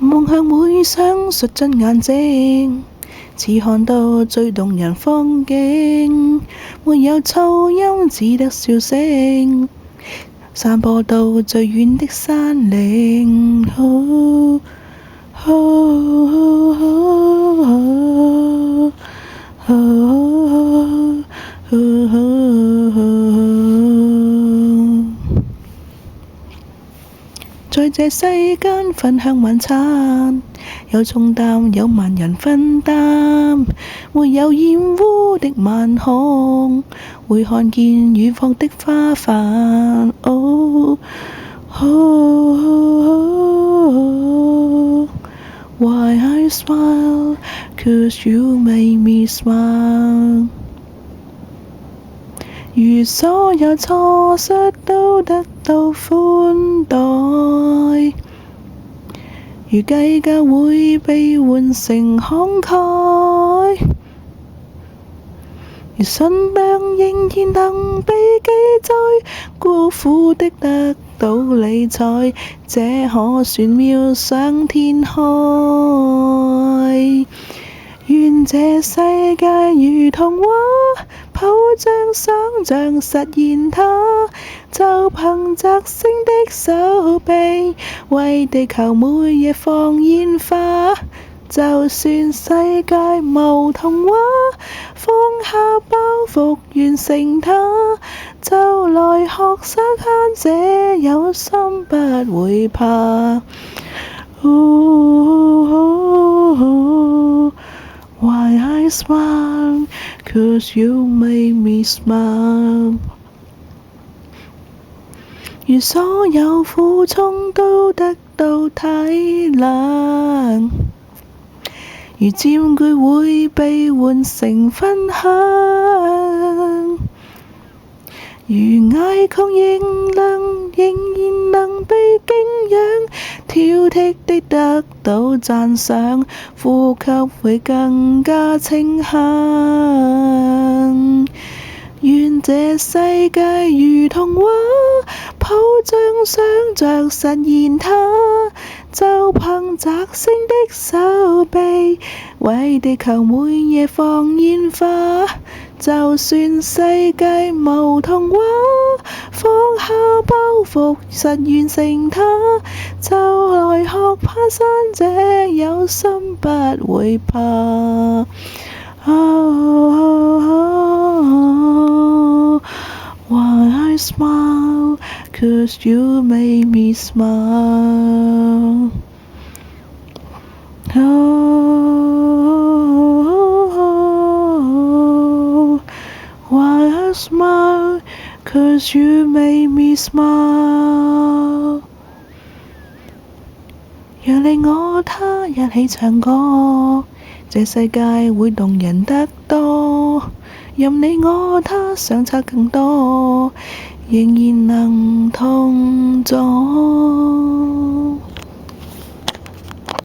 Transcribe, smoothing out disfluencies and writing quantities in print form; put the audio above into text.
望向會想述盡眼睛，似看到最動人風景。沒有噪音，只得笑聲，散播到最遠的山嶺。在這世間分享晚餐，有重擔有萬人分擔，沒有染污的晚空，會看見遠方的花瓣。Why I smile? 'Cause you make me smile. 如所有錯失都得到寬待，如計較會被換成慷慨，如信仰仍然能被記載，孤苦的得到理睬，這可算妙想天開。願這世界如童話，抱像想像實現它，就憑摘星的手臂，為地球每夜放煙花。就算世界無童話，放下包袱完成它，就來學生慳這有心不會怕。Why I smile? 'Cause you make me smile. 如所有苦衷都得到體諒，如佔據會被換成分享，如捱窮仍然能被敬仰，挑剔的得到讚賞，呼吸會更加清香。願這世界如童話，抱像想像實現它，就憑摘星的手臂，為地球每夜放煙花。就算世界無童話，放下包袱實完成它，就來學攀山者有心不會怕。Why I smile? 'Cause you make me smile. Why I smile? 'Cause you make me smile. 讓你我他一起唱歌，這世界會動人得多。任你我他相差更多，仍然能同坐。